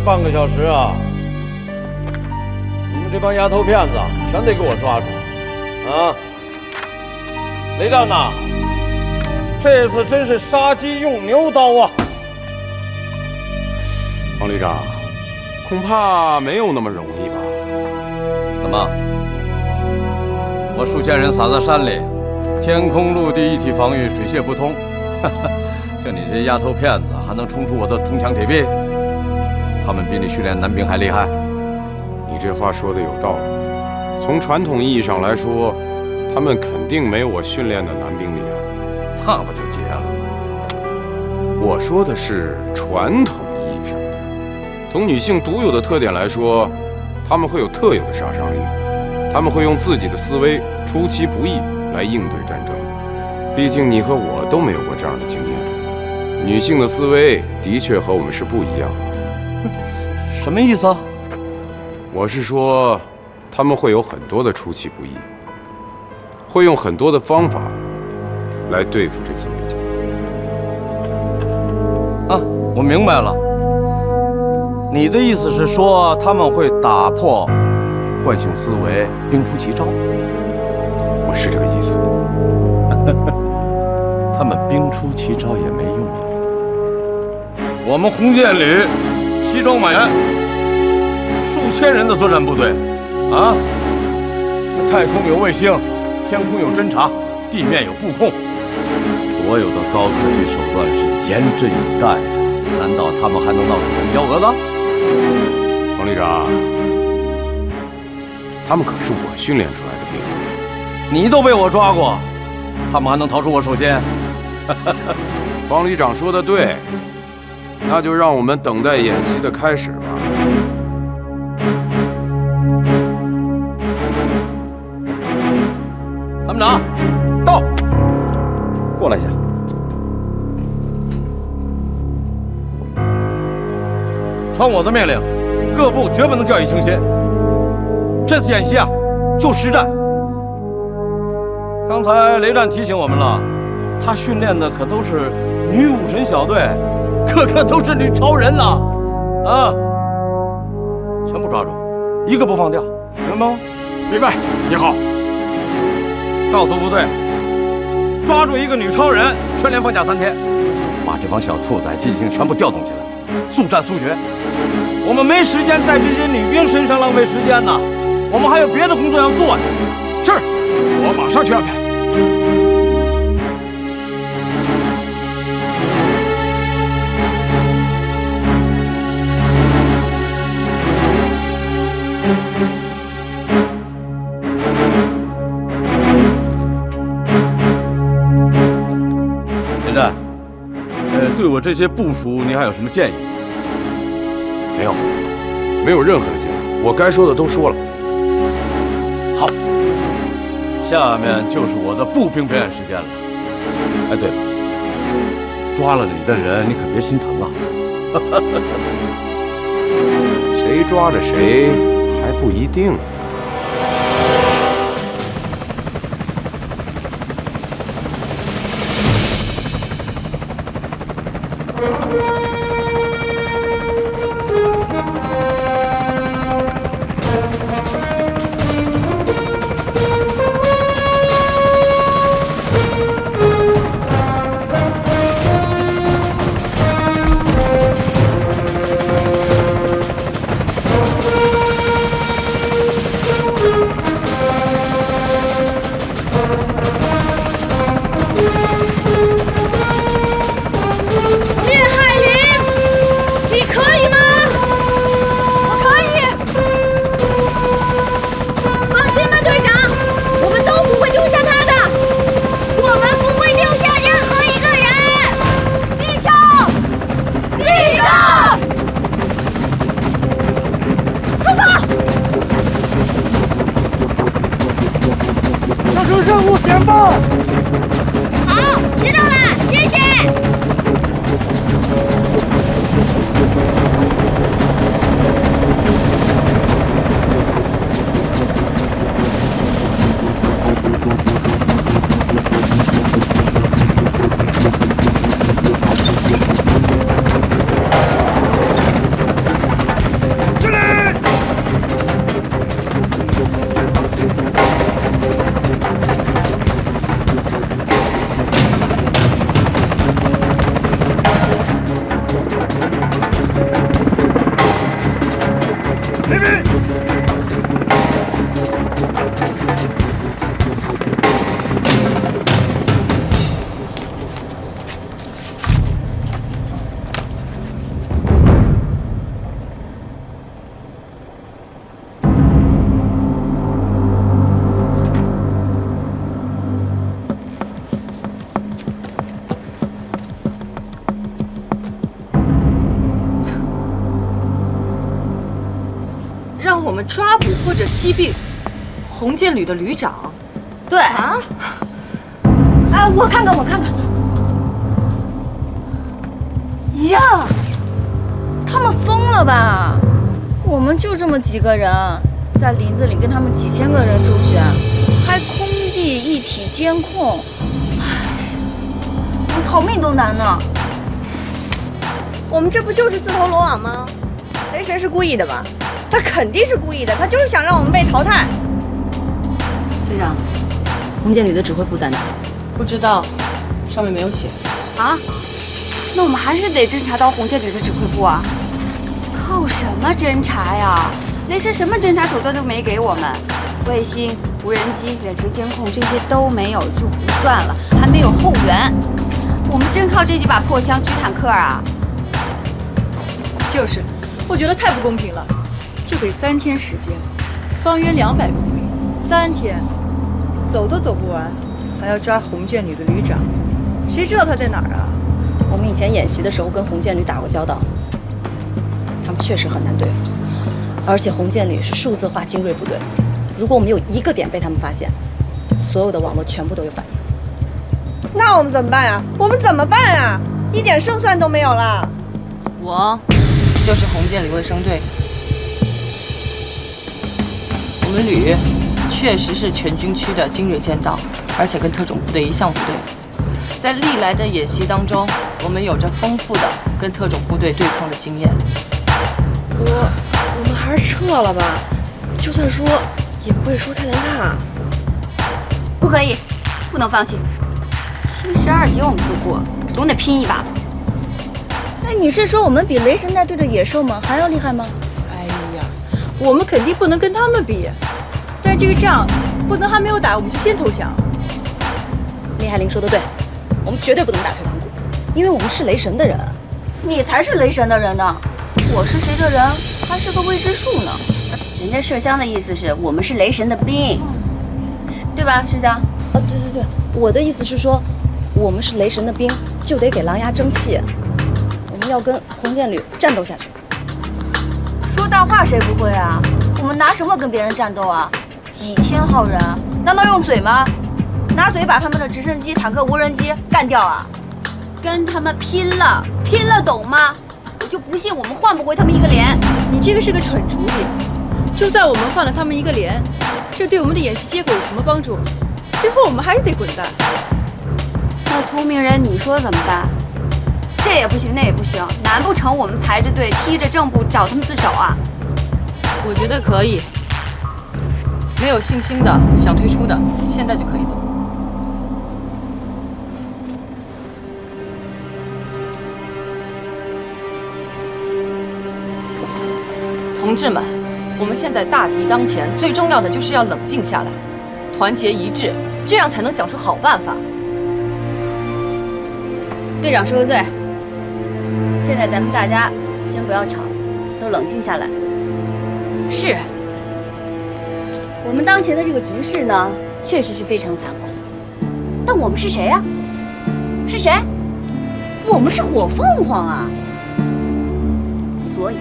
P: 半个小时啊！你们这帮丫头片子全得给我抓住！啊！雷战呐，这次真是杀鸡用牛刀啊！
K: 王旅长，恐怕没有那么容易吧？
P: 怎么？我数千人撒在山里，天空陆地一体防御，水泄不通。就你这丫头片子，还能冲出我的铜墙铁壁？他们比你训练男兵还厉害。
K: 你这话说的有道理。从传统意义上来说，他们肯定没有我训练的男兵厉害。
P: 那不就结了吗？
K: 我说的是传统意义上的。从女性独有的特点来说，他们会有特有的杀伤力。他们会用自己的思维出其不意来应对战争。毕竟你和我都没有过这样的经验。女性的思维的确和我们是不一样的。
P: 什么意思啊？
K: 我是说，他们会有很多的出其不意，会用很多的方法来对付这次危机。
P: 啊，我明白了。你的意思是说，他们会打破惯性思维，兵出奇招？
K: 我是这个意思。
P: 他们兵出奇招也没用啊。我们红箭旅齐装满员，数千人的作战部队，啊，太空有卫星，天空有侦察，地面有布控，所有的高科技手段是严阵以待啊！难道他们还能闹出什么幺蛾子？
K: 王旅长，他们可是我训练出来的兵，
P: 你都被我抓过，他们还能逃出我手心？
K: 方旅长说的对，那就让我们等待演习的开始吧。
P: 参谋长，到，过来一下。传我的命令，各部绝不能掉以轻心。这次演习啊，就实战。刚才雷战提醒我们了，他训练的可都是女武神小队，个个都是女超人呐！啊，全部抓住，一个不放掉，明白吗？
N: 明白。你好。
P: 告诉部队，抓住一个女超人，全连放假3天，把这帮小兔崽进行全部调动起来，速战速决。我们没时间在这些女兵身上浪费时间呢，我们还有别的工作要做呢。
N: 是，我马上去安排。
P: 连战，对我这些部署，你还有什么建议？
K: 没有任何的建议，我该说的都说了。
P: 好，下面就是我的步兵表演时间了。哎，对了，抓了你的人，你可别心疼啊！
K: 谁抓着谁还不一定呢。
I: 们抓捕或者击毙红箭旅的旅长。
H: 对啊，我看看。呀，他们疯了吧？我们就这么几个人，在林子里跟他们几千个人周旋，还空地一体监控，我们逃命都难呢。我们这不就是自投罗网吗？雷神是故意的吧？他肯定是故意的，他就是想让我们被淘汰。
E: 队长，红箭旅的指挥部在哪？
I: 不知道，上面没有写。
E: 啊？那我们还是得侦查到红箭旅的指挥部啊！靠什么侦查呀？雷神什么侦查手段都没给我们，卫星、无人机、远程监控这些都没有就不算了，还没有后援。我们真靠这几把破枪狙坦克啊？
J: 就是，我觉得太不公平了。就给3天时间，方圆200公里，3天，走都走不完，还要抓红箭旅的旅长，谁知道他在哪儿啊？
H: 我们以前演习的时候跟红箭旅打过交道，他们确实很难对付，而且红箭旅是数字化精锐部队，如果我们有一个点被他们发现，所有的网络全部都有反应。那我们怎么办呀？我们怎么办啊？一点胜算都没有了。
I: 我就是红箭旅卫生队的，我们旅确实是全军区的精锐剑道，而且跟特种部队一向不对。在历来的演习当中，我们有着丰富的跟特种部队对抗的经验。
C: 我们还是撤了吧，就算输，也不会输太难看啊。
E: 不可以，不能放弃。72级我们不过，总得拼一把吧。
H: 哎，你是说我们比雷神带队的野兽们还要厉害吗？
J: 哎呀，我们肯定不能跟他们比，但这个仗不能还没有打我们就先投降。
H: 厉害林说的对，我们绝对不能打退堂鼓，因为我们是雷神的人。你才是雷神的人呢，我是谁的人还是个未知数呢。
E: 人家麝香的意思是我们是雷神的兵，对吧，麝香？
H: 对，我的意思是说，我们是雷神的兵，就得给狼牙争气。我们要跟红箭旅战斗下去。说大话谁不会啊？我们拿什么跟别人战斗啊？几千号人，难道用嘴吗？拿嘴把他们的直升机、坦克、无人机干掉啊？
E: 跟他们拼了，懂吗？我就不信我们换不回他们一个连。
J: 你这个是个蠢主意，就算我们换了他们一个连，这对我们的演习结果有什么帮助？最后我们还是得滚蛋。
E: 那聪明人，你说怎么办？这也不行，那也不行，难不成我们排着队踢着正步找他们自首啊？
I: 我觉得可以。没有信心的、想退出的，现在就可以走。同志们，我们现在大敌当前，最重要的就是要冷静下来，团结一致，这样才能想出好办法。
E: 队长说的对，现在咱们大家先不要吵，都冷静下来。是，我们当前的这个局势呢，确实是非常残酷。但我们是谁呀？是谁？我们是火凤凰啊！所以，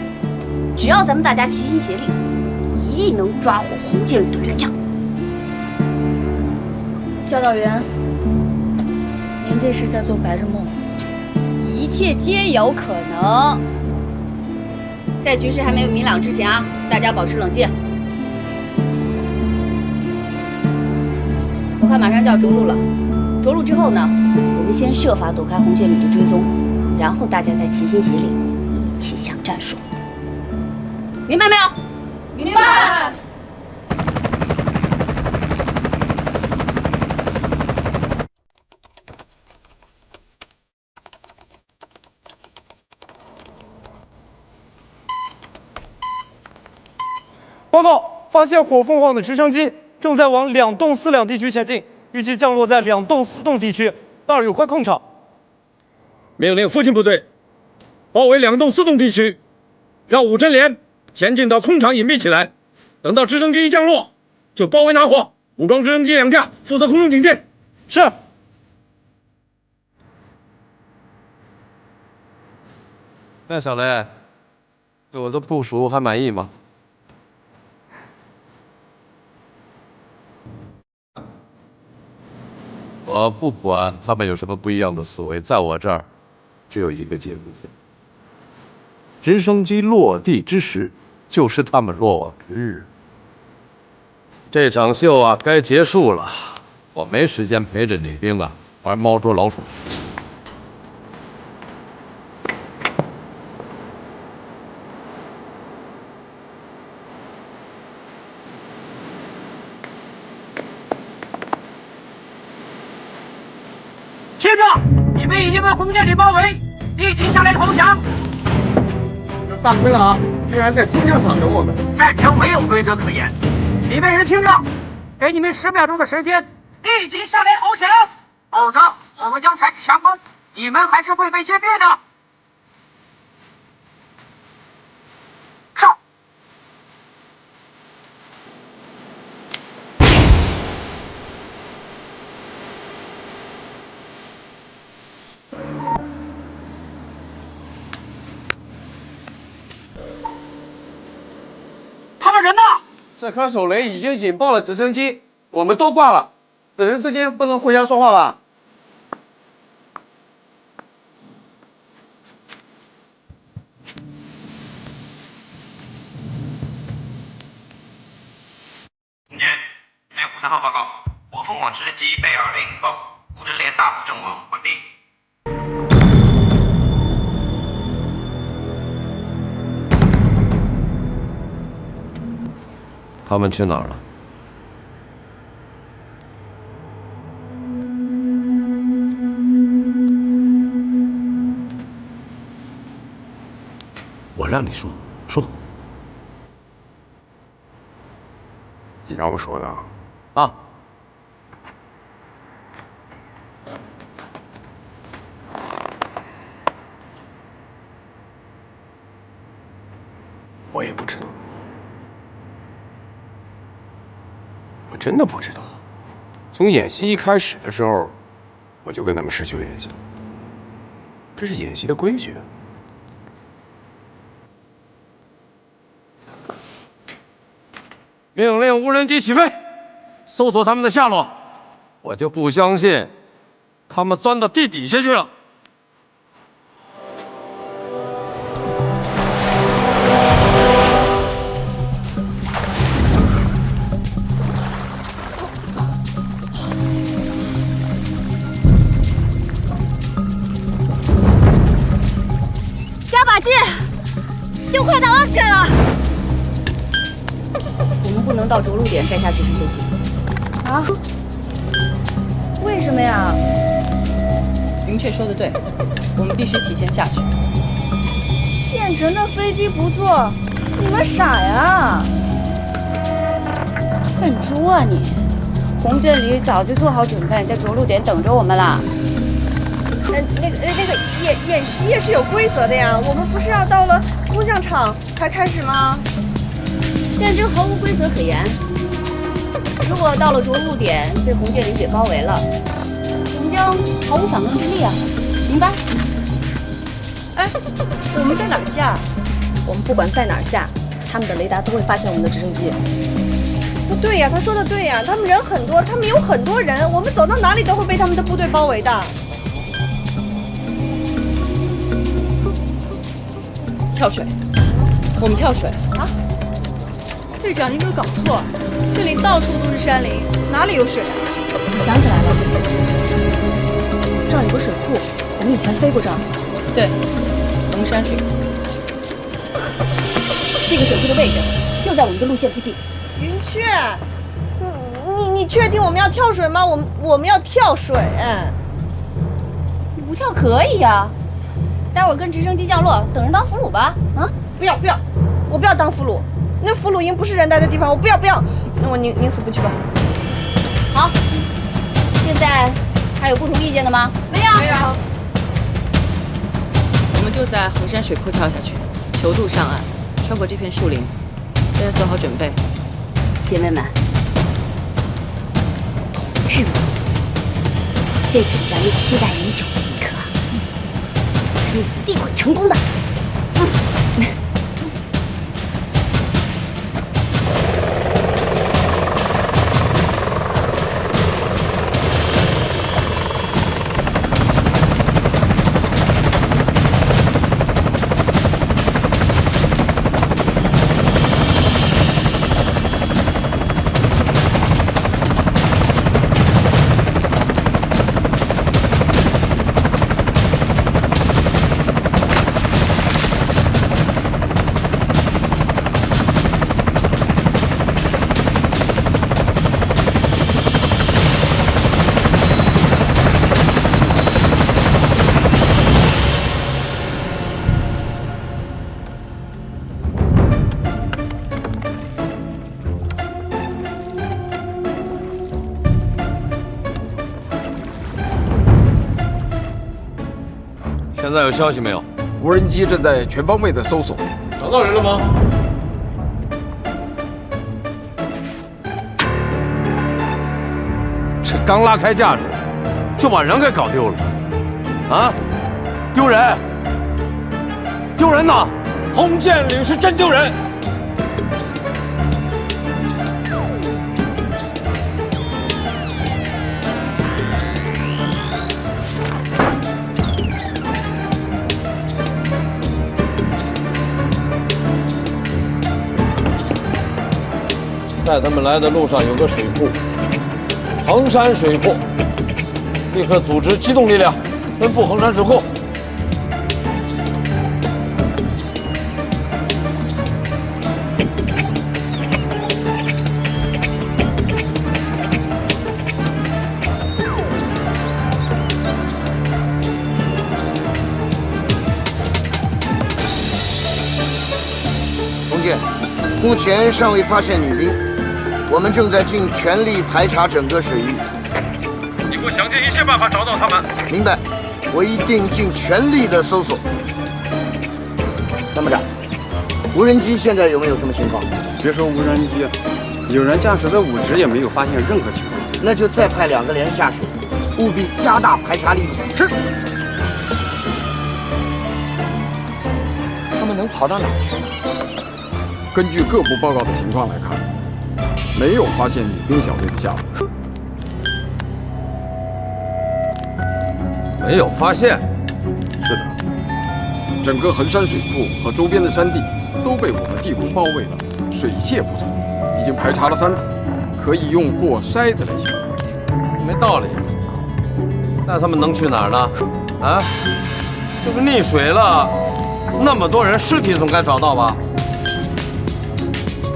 E: 只要咱们大家齐心协力，一定能抓获红箭旅的旅长。
H: 教导员，您这是在做白日梦？
E: 一切皆有可能。在局势还没有明朗之前啊，大家保持冷静。我看马上就要着陆了，着陆之后呢，我们先设法躲开红箭旅的追踪，然后大家再齐心协力，一起想战术。明白没有？
I: 明白。
Q: 报告，发现火凤凰的直升机正在往2栋4两地区前进，预计降落在2栋4栋地区，那儿有块空场。
P: 命令附近部队包围2栋4栋地区，让5针连前进到空场隐蔽起来。等到直升机一降落，就包围拿火，武装直升机2架，负责空中警戒。
Q: 是。
R: 那小雷，对我的部署还满意吗？
P: 我不管他们有什么不一样的思维，在我这儿，只有一个结果：直升机落地之时，就是他们落网之日。这场秀啊，该结束了。我没时间陪着女兵啊玩猫捉老鼠。
R: 听着，你们已经被红箭旅包围，立即下来投降！
N: 大灰狼居然在空降场等我们，
R: 战争没有规则可言，里面人听着，给你们10秒钟的时间，立即下来投降，否则我们将采取强攻，你们还是会被歼灭的。上！他们人呢？
N: 这颗手雷已经引爆了直升机，我们都挂了。等人之间不能互相说话吧？
R: 空间对53号报告，火凤凰直升机被2雷引爆，吴真连大死阵亡，完毕。
P: 他们去哪儿了？我让你说，说。
A: 你让我说的
P: 啊？
A: 我也不知道，我真的不知道。从演习一开始的时候，我就跟他们失去联系了，这是演习的规矩。
P: 命令无人机起飞，搜索他们的下落。我就不相信，他们钻到地底下去了。
E: 加把劲，就快到阿斯盖了。我们不能到着陆点再下直升飞机。
H: 啊？为什么呀？
I: 云雀说的对，我们必须提前下去。
H: 现成的飞机不坐，你们傻呀？
E: 笨猪啊你！红箭旅早就做好准备，在着陆点等着我们了。
H: 那个演习也是有规则的呀，我们不是要到了空降场才开始吗？
E: 战争毫无规则可言。如果到了着陆点被红箭旅给包围了，我们将毫无反抗之力啊！明白？
H: 哎，我们在哪儿下？
E: 我们不管在哪儿下，他们的雷达都会发现我们的直升机。
H: 不对呀，他说的对呀，他们人很多，他们有很多人，我们走到哪里都会被他们的部队包围的。
I: 跳水，我们跳水
H: 啊！队长，你没有搞错，这里到处都是山林，哪里有水啊？
E: 我想起来了，这儿有个水库，我们以前飞过这儿。
I: 对，龙山水库。
E: 这个水库的位置就在我们的路线附近。
H: 云雀，你确定我们要跳水吗？我们要跳水。
E: 你不跳可以呀。待会儿跟直升机降落，等人当俘虏吧！啊，
H: 不要，我不要当俘虏，那俘虏营不是人待的地方，我不要，那我宁死不屈吧。
E: 好，现在还有不同意见的吗？没有。
I: 我们就在衡山水库跳下去，求渡上岸，穿过这片树林。大家做好准备，
E: 姐妹们，同志们，这可是咱们期待已久的一刻。你一定会成功的。
P: 现在有消息没有？
N: 无人机正在全方位的搜索。
P: 找到人了吗？这刚拉开架势，就把人给搞丢了，啊？丢人！丢人呐！
N: 红箭旅是真丢人！
P: 带他们来的路上有个水库，衡山水库，立刻组织机动力量，奔赴衡山水库。
S: 红箭，目前尚未发现女兵。我们正在尽全力排查整个水域。
K: 你会想尽一切办法找到他们。
S: 明白，我一定尽全力的搜索。参谋长，无人机现在有没有什么情况？
T: 别说无人机，有人驾驶的武职也没有发现任何情况。
S: 那就再派2个连下水，务必加大排查力度。是。他们能跑到哪去呢？
N: 根据各部报告的情况来看，没有发现女兵小队的下落。
P: 没有发现？
N: 是的，整个衡山水库和周边的山地都被我们地宫包围了，水泄不通，已经排查了3次，可以用过筛子来形容。
P: 没道理。那他们能去哪儿呢？啊，就是溺水了，那么多人，尸体总该找到吧？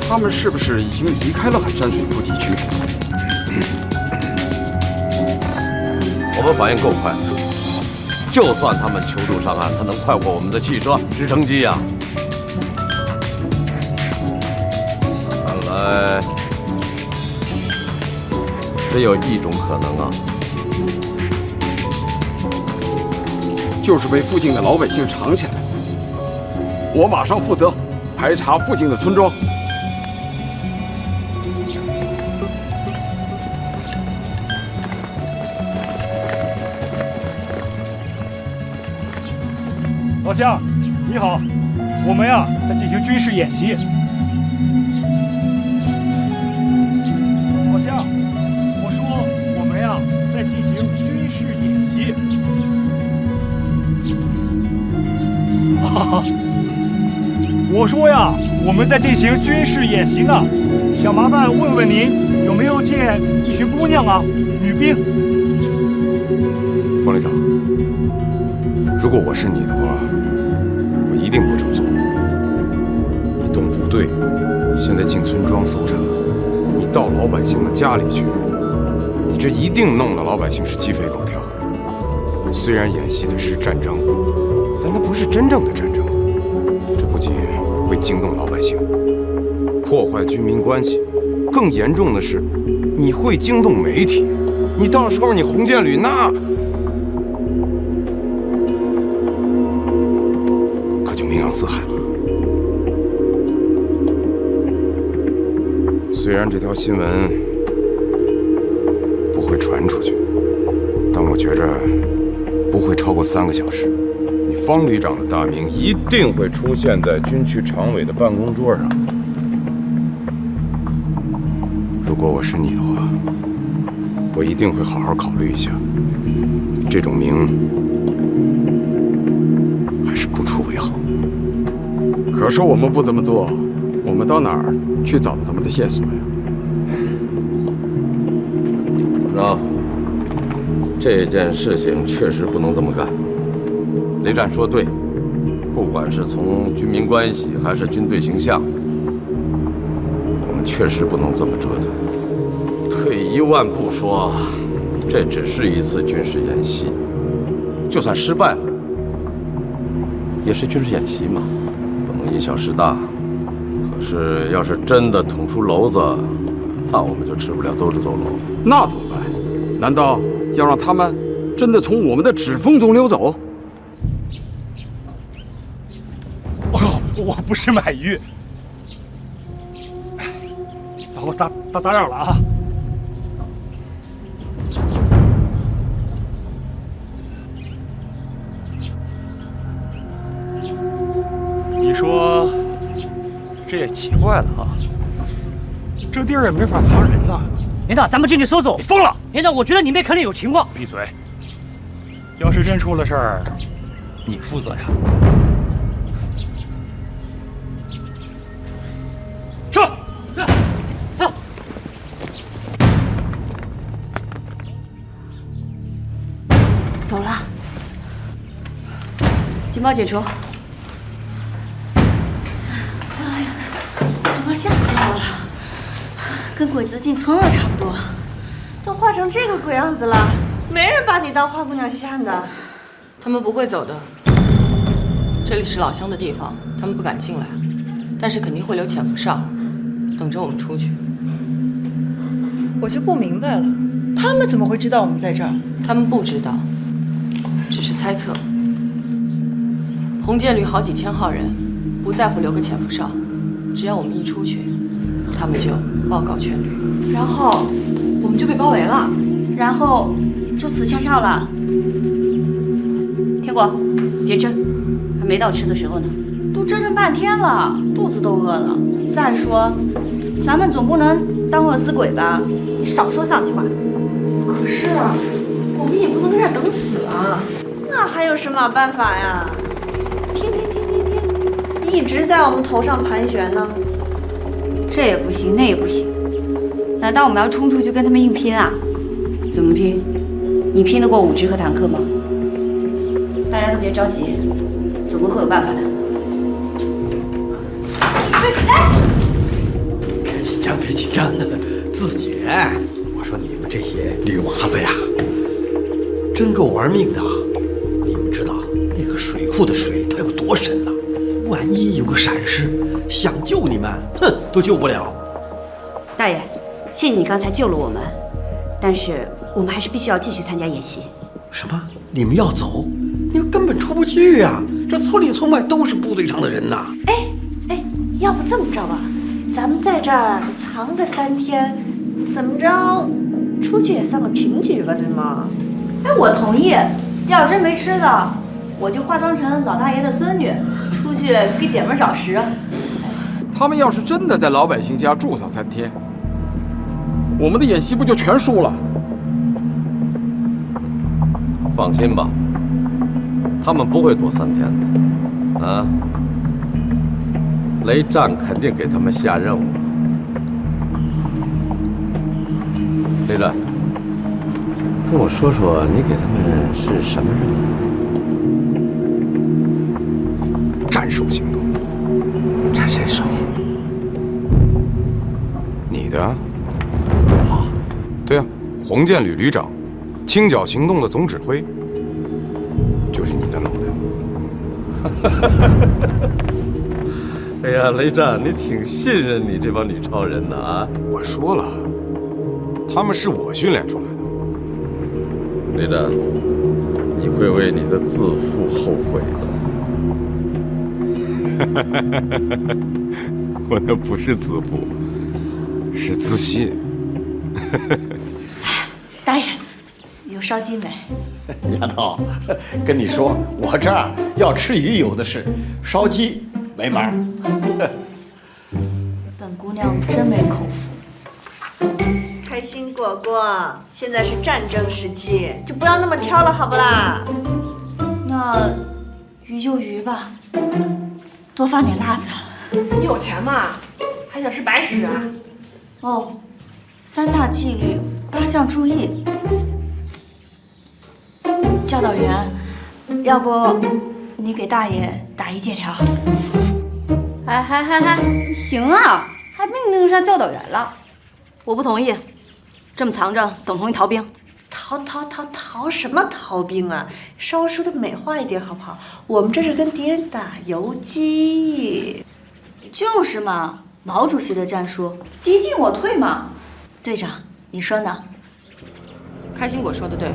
N: 他们是不是已经离开了衡山水库地区？
P: 我们反应够快，就算他们求助上岸，他能快过我们的汽车、直升机呀？看来只有一种可能啊，
N: 就是被附近的老百姓藏起来。我马上负责排查附近的村庄。
Q: 老乡，你好，我们呀在进行军事演习。老乡，我说我们呀在进行军事演习。我说呀，我们在进行军事演习呢，想麻烦问问您有没有见一群姑娘啊，女兵？
F: 方连长，如果我是你的话，我一定不这么做。你动部队，现在进村庄搜查，你到老百姓的家里去，你这一定弄得老百姓是鸡飞狗跳的。虽然演习的是战争，但那不是真正的战争。这不仅会惊动老百姓，破坏军民关系，更严重的是，你会惊动媒体。你到时候你红箭旅那可就名扬四海了。虽然这条新闻不会传出去，但我觉着不会超过3个小时。你方旅长的大名一定会出现在军区常委的办公桌上。如果我是你的话，我一定会好好考虑一下，这种名还是不出为好。
N: 可是我们不这么做，我们到哪儿去找到他们的线索呀？
P: 团长，这件事情确实不能这么干。雷战说对，不管是从军民关系还是军队形象，我们确实不能这么折腾。退1万步说，这只是一次军事演习，就算失败了，也是军事演习嘛，不能因小失大。可是要是真的捅出篓子，那我们就吃不了兜着走喽。
N: 那怎么办？难道要让他们真的从我们的指缝中溜走？
Q: 我不是买玉。我打扰了啊。你说，这也奇怪了啊，这地儿也没法藏人呐。
R: 连长，咱们进去搜搜。
Q: 你疯了！
R: 连长，我觉得你妹肯定有情况。
Q: 闭嘴！要是真出了事儿，你负责呀。撤！
R: 走。
E: 走了。警报解除。
H: 哎呀，他妈吓死我了！跟鬼子进村了差不多，都化成这个鬼样子了，没人把你当花姑娘仙的。
I: 他们不会走的，这里是老乡的地方，他们不敢进来，但是肯定会留潜伏哨，等着我们出去。
J: 我就不明白了，他们怎么会知道我们在这儿？
I: 他们不知道，只是猜测。红箭旅好几千号人，不在乎留个潜伏哨，只要我们一出去，他们就报告全旅，
C: 然后我们就被包围了，
H: 然后就死翘翘了。
E: 天果，别争，还没到吃的时候呢。
H: 都折腾半天了，肚子都饿了。再说，咱们总不能当饿死鬼吧？
E: 你少说丧气话。
C: 可是我们也不能在这儿等死啊。
H: 那还有什么办法呀？天，一直在我们头上盘旋呢。
O: 这也不行，那也不行，难道我们要冲出去跟他们硬拼啊？
E: 怎么拼？你拼得过武职和坦克吗？大家都别着急，总归会有办法的。
U: 别紧张，自己人。我说你们这些女娃子呀，真够玩命的。你们知道那个水库的水它有多深呐？万一有个闪失，想救你们，哼，都救不了。
E: 大爷，谢谢你刚才救了我们，但是我们还是必须要继续参加演习。
U: 什么？你们要走？你们根本出不去呀！这村里村外都是部队上的人呐。
H: 哎，要不这么着吧，咱们在这儿藏个3天，怎么着，出去也算个平局吧，对吗？哎，我同意。要真没吃的，我就化妆成老大爷的孙女，出去给姐们找食。
N: 他们要是真的在老百姓家住上3天，我们的演习不就全输了？
P: 放心吧，他们不会躲3天的。啊，雷战肯定给他们下任务。雷战，跟我说说你给他们是什么任务？
F: 战术行动。
P: 战谁手？
F: 你的啊？对啊，红箭旅旅长，清剿行动的总指挥，就是你的脑袋。
P: 哎呀，雷战，你挺信任你这帮女超人的啊！
F: 我说了，他们是我训练出来的。
P: 雷战，你会为你的自负后悔的。
F: 我那不是自负，是自信。
H: 大爷，有烧鸡没？
U: 丫头，跟你说，我这儿要吃鱼有的是，烧鸡没门儿。
H: 本姑娘真没口福。开心果果，现在是战争时期，就不要那么挑了，好不啦？那鱼就鱼吧，多放点辣子。
C: 你有钱吗？还想吃白食啊？
H: 哦，3大纪律，8项注意。教导员，要不你给大爷打一借条？
O: 还行啊，还命令上教导员了。
E: 我不同意，这么藏着等同于逃兵。
H: 逃什么逃兵啊？稍微说的美化一点好不好？我们这是跟敌人打游击。就是嘛，毛主席的战术，敌进我退嘛。队长，你说呢？
I: 开心果说的对。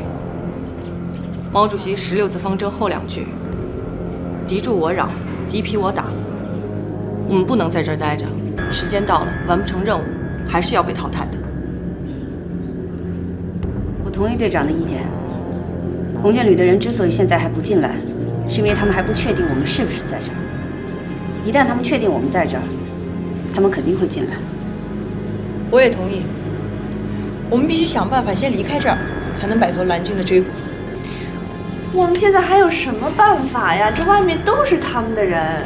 I: 毛主席16字方针后2句：敌驻我扰，敌疲我打。我们不能在这儿待着，时间到了，完不成任务，还是要被淘汰的。
E: 我同意队长的意见。红箭旅的人之所以现在还不进来，是因为他们还不确定我们是不是在这儿。一旦他们确定我们在这儿，他们肯定会进来。
J: 我也同意。我们必须想办法先离开这儿，才能摆脱蓝军的追捕。
H: 我们现在还有什么办法呀？这外面都是他们的人。